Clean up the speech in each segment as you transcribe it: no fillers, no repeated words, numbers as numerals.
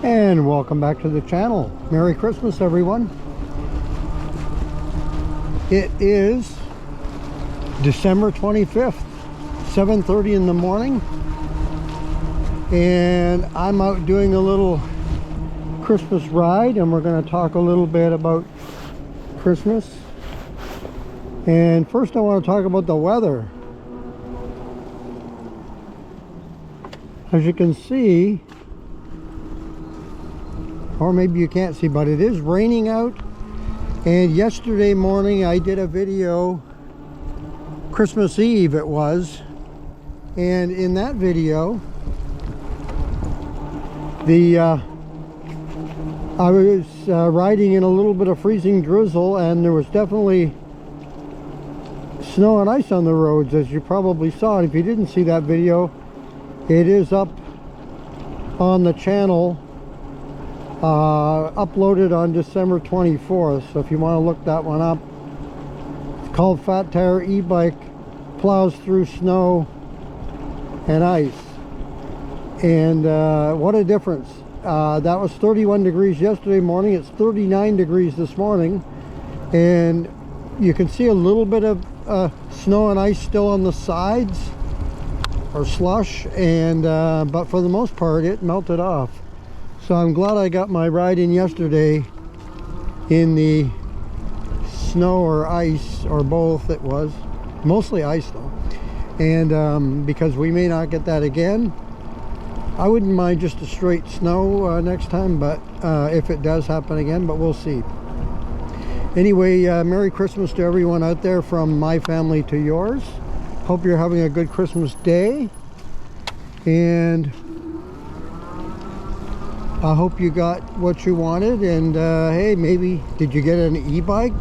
And welcome back to the channel. Merry Christmas, everyone. It is December 25th, 7:30 in the morning, and I'm out doing a little Christmas ride, and we're going to talk a little bit about Christmas. And first I want to talk about the weather. As you can see, or maybe you can't see, but it is raining out. And yesterday morning I did a video, Christmas Eve it was, and in that video I was riding in a little bit of freezing drizzle, and there was definitely snow and ice on the roads, as you probably saw. And if you didn't see that video, it is up on the channel, uploaded on December 24th. So if you want to look that one up, it's called Fat Tire E-Bike Plows Through Snow and Ice. And what a difference. That was 31 degrees yesterday morning. It's 39 degrees this morning, and you can see a little bit of snow and ice still on the sides, or slush, and but for the most part it melted off. So I'm glad I got my ride in yesterday in the snow or ice, or both. It was mostly ice though, and because we may not get that again. I wouldn't mind just a straight snow next time, but if it does happen again, but we'll see. Anyway, Merry Christmas to everyone out there, from my family to yours. Hope you're having a good Christmas day, and I hope you got what you wanted. And hey, maybe, did you get an e-bike?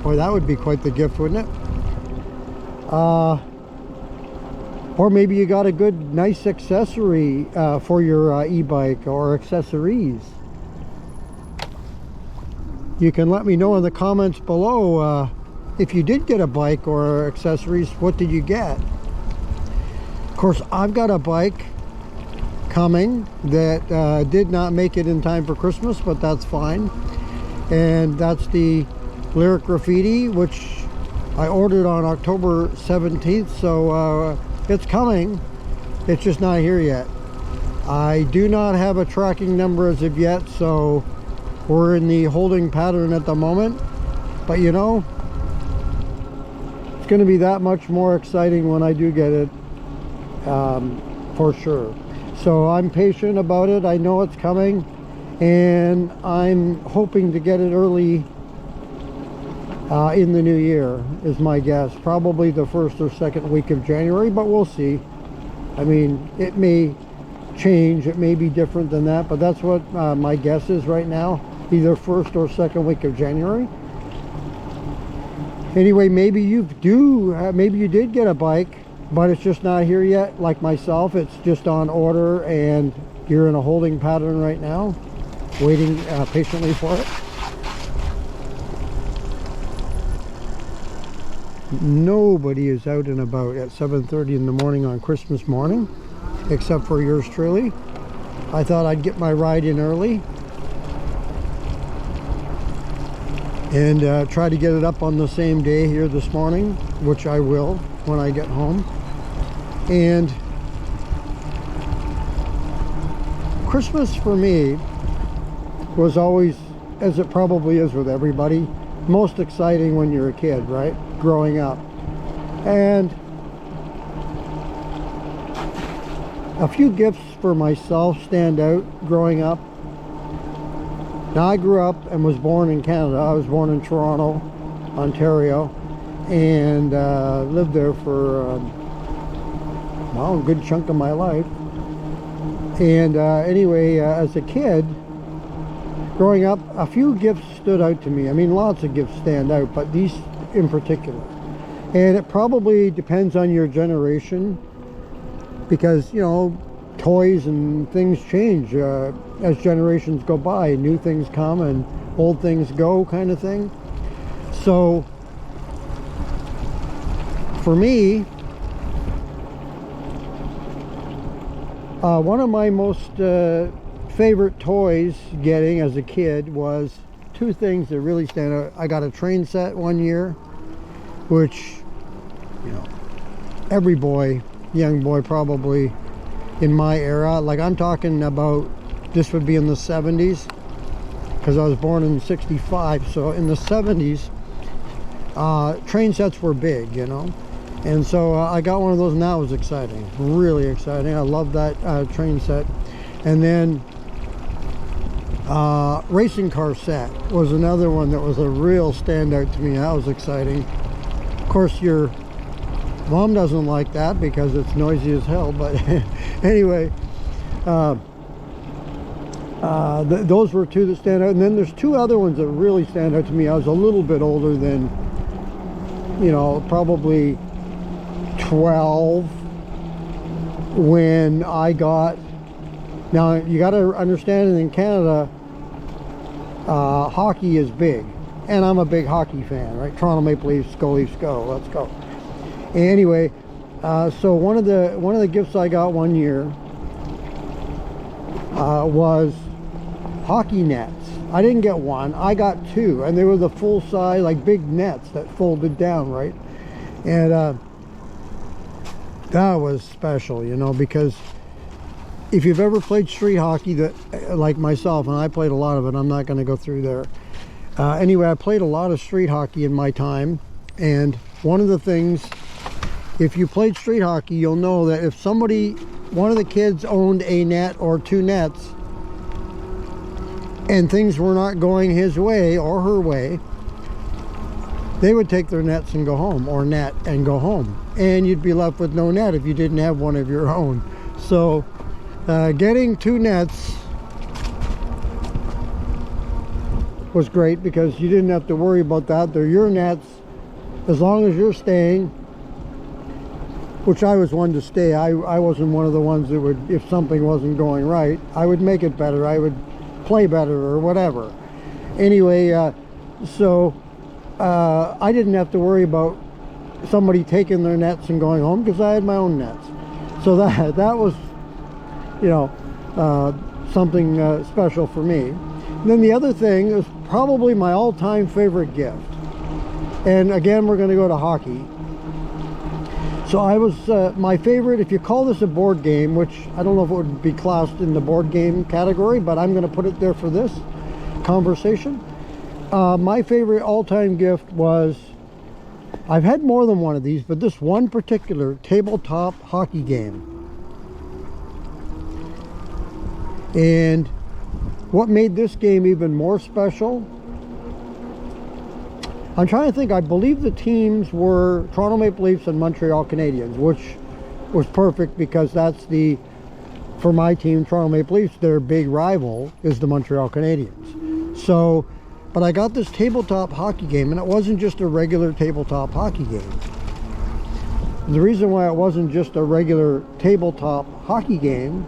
Boy, that would be quite the gift, wouldn't it? Or maybe you got a good, nice accessory for your e-bike, or accessories. You can let me know in the comments below if you did get a bike or accessories. What did you get? Of course, I've got a bike coming that did not make it in time for Christmas, but that's fine. And that's the Lyric Graffiti, which I ordered on October 17th. So it's coming, it's just not here yet. I do not have a tracking number as of yet, so we're in the holding pattern at the moment. But you know, it's going to be that much more exciting when I do get it, for sure. So I'm patient about it. I know it's coming, and I'm hoping to get it early in the new year is my guess. Probably the first or second week of January, but we'll see. I mean, it may change, it may be different than that, but that's what my guess is right now, either first or second week of January. Anyway, maybe you did get a bike, but it's just not here yet. Like myself, it's just on order, and you're in a holding pattern right now, waiting patiently for it. Nobody is out and about at 7:30 in the morning on Christmas morning, except for yours truly. I thought I'd get my ride in early and try to get it up on the same day here this morning, which I will when I get home. And Christmas for me was always, as it probably is with everybody, most exciting when you're a kid, right? Growing up. And a few gifts for myself stand out growing up. Now, I grew up and was born in Canada. I was born in Toronto, Ontario, and lived there for well, a good chunk of my life. And anyway, as a kid growing up, a few gifts stood out to me. I mean, lots of gifts stand out, but these in particular. And it probably depends on your generation, because, you know, toys and things change as generations go by. New things come and old things go, kind of thing. So for me, one of my most favorite toys getting as a kid was two things that really stand out. I got a train set one year, which, you know, every boy, young boy probably in my era, like I'm talking about, this would be in the 70s, because I was born in 65, so in the 70s, train sets were big, you know. And so I got one of those, and that was exciting, really exciting. I love that train set. And then racing car set was another one that was a real standout to me. That was exciting. Of course, your mom doesn't like that because it's noisy as hell, but anyway, those were two that stand out. And then there's two other ones that really stand out to me. I was a little bit older than, you know, probably 12 when I got, now you got to understand that in Canada, hockey is big, and I'm a big hockey fan, right? Toronto Maple Leafs, go Leafs, go, let's go. Anyway, so one of the gifts I got one year was hockey nets. I didn't get one, I got two, and they were the full size, like big nets that folded down, right? And that was special, you know, because if you've ever played street hockey, that like myself, and I played a lot of it, I'm not going to go through there. Anyway, I played a lot of street hockey in my time, and one of the things, if you played street hockey, you'll know that if one of the kids owned a net or two nets, and things were not going his way or her way, they would take their nets and go home, or net and go home, and you'd be left with no net if you didn't have one of your own. So getting two nets was great because you didn't have to worry about that. They're your nets as long as you're staying, which I was one to stay. I wasn't one of the ones that would, if something wasn't going right, I would make it better, I would play better or whatever. Anyway, I didn't have to worry about somebody taking their nets and going home because I had my own nets. So that was, you know, something special for me. And then the other thing is probably my all-time favorite gift. And again, we're going to go to hockey. So I was, my favorite, if you call this a board game, which I don't know if it would be classed in the board game category, but I'm going to put it there for this conversation. My favorite all-time gift was, I've had more than one of these, but this one particular tabletop hockey game. And what made this game even more special, I'm trying to think, I believe the teams were Toronto Maple Leafs and Montreal Canadiens, which was perfect because that's for my team, Toronto Maple Leafs, their big rival is the Montreal Canadiens. So, but I got this tabletop hockey game, and it wasn't just a regular tabletop hockey game. The reason why it wasn't just a regular tabletop hockey game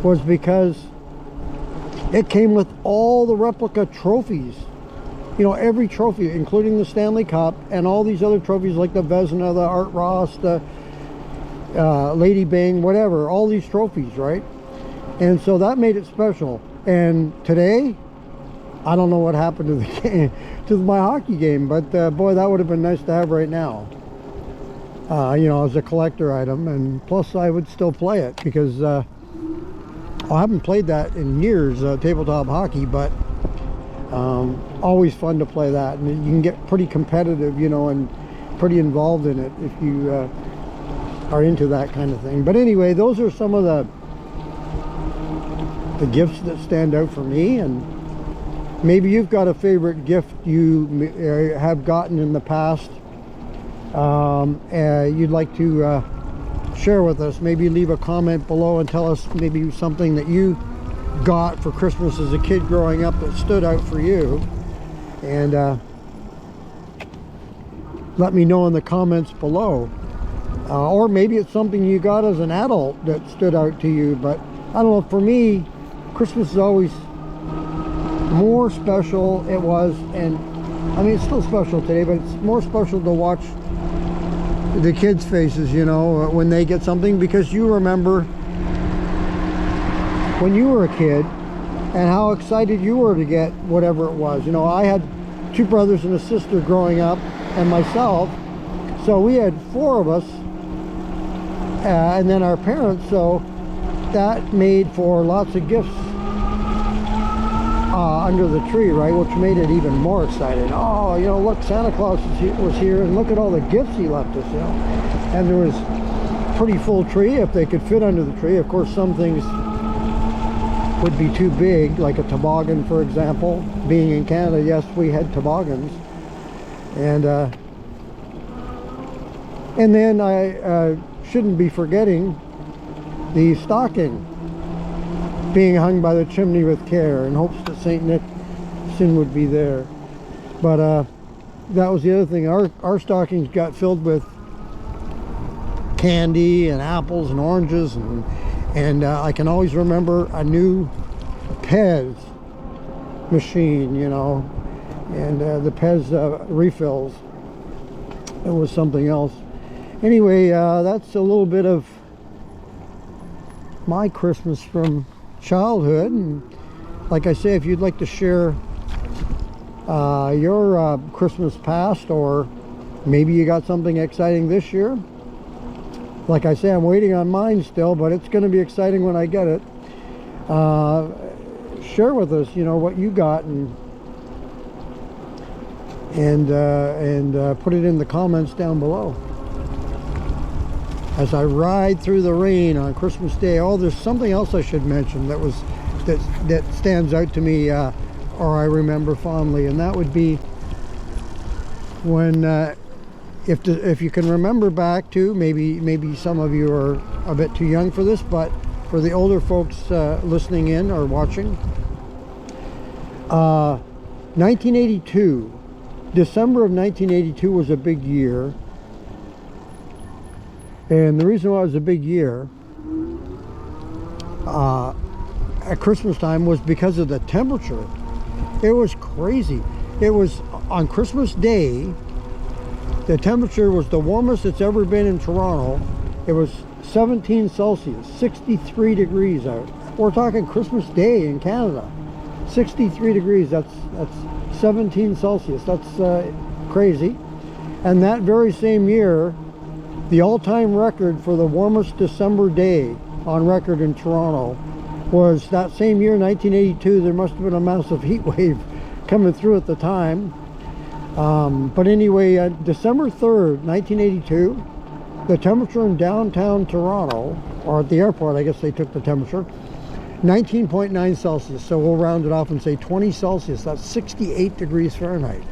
was because it came with all the replica trophies. You know, every trophy, including the Stanley Cup and all these other trophies like the Vezina, the Art Ross, the Lady Bing, whatever, all these trophies, right? And so that made it special. And today, I don't know what happened to the game, to my hockey game, but boy, that would have been nice to have right now. You know, as a collector item, and plus I would still play it because I haven't played that in years, tabletop hockey, but always fun to play that, and you can get pretty competitive, you know, and pretty involved in it if you are into that kind of thing. But anyway, those are some of the gifts that stand out for me, and maybe you've got a favorite gift you have gotten in the past you'd like to share with us. Maybe leave a comment below and tell us maybe something that you got for Christmas as a kid growing up that stood out for you, and let me know in the comments below. Or maybe it's something you got as an adult that stood out to you. But I don't know, for me, Christmas is always more special. It was, and I mean, it's still special today, but it's more special to watch the kids' faces, you know, when they get something, because you remember when you were a kid and how excited you were to get whatever it was. You know, I had 2 brothers and a sister growing up, and myself, so we had 4 of us, and then our parents, so that made for lots of gifts under the tree, right, which made it even more exciting. Oh, you know, look, Santa Claus was here, and look at all the gifts he left us, you know. And there was a pretty full tree if they could fit under the tree. Of course, some things would be too big, like a toboggan, for example. Being in Canada, yes, we had toboggans. And then I shouldn't be forgetting the stocking being hung by the chimney with care in hopes that St. Nixon would be there. But that was the other thing. Our stockings got filled with candy and apples and oranges, and I can always remember a new Pez machine, you know, and the Pez refills. It was something else. Anyway, that's a little bit of my Christmas from childhood. And like I say, if you'd like to share your Christmas past, or maybe you got something exciting this year, like I say, I'm waiting on mine still, but it's going to be exciting when I get it. Share with us, you know, what you got, and put it in the comments down below. As I ride through the rain on Christmas Day. Oh, there's something else I should mention that stands out to me, or I remember fondly, and that would be when if you can remember back to, maybe some of you are a bit too young for this, but for the older folks listening in or watching, 1982, December of 1982 was a big year. And the reason why it was a big year at Christmas time was because of the temperature. It was crazy. It was on Christmas Day, the temperature was the warmest it's ever been in Toronto. It was 17 Celsius, 63 degrees out. We're talking Christmas Day in Canada. 63 degrees, that's 17 Celsius. That's crazy. And that very same year, the all-time record for the warmest December day on record in Toronto was that same year, 1982. There must have been a massive heat wave coming through at the time. But anyway, December 3rd, 1982, the temperature in downtown Toronto, or at the airport, I guess they took the temperature, 19.9 Celsius. So we'll round it off and say 20 Celsius. That's 68 degrees Fahrenheit.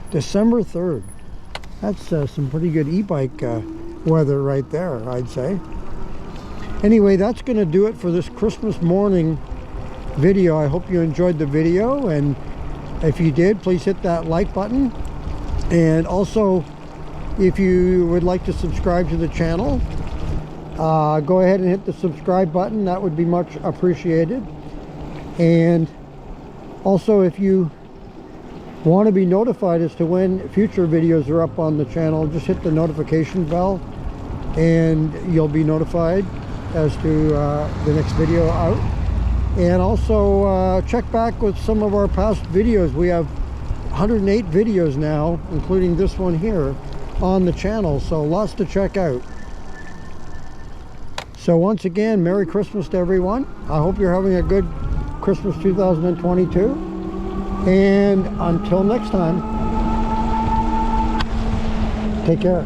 December 3rd. That's some pretty good e-bike weather right there, I'd say. Anyway, that's going to do it for this Christmas morning video. I hope you enjoyed the video, and if you did, please hit that like button. And also, if you would like to subscribe to the channel, go ahead and hit the subscribe button. That would be much appreciated. And also, if you want to be notified as to when future videos are up on the channel, just hit the notification bell and you'll be notified as to the next video out. And also check back with some of our past videos. We have 108 videos now, including this one here, on the channel, so lots to check out. So once again, Merry Christmas to everyone. I hope you're having a good Christmas 2022. And until next time, take care.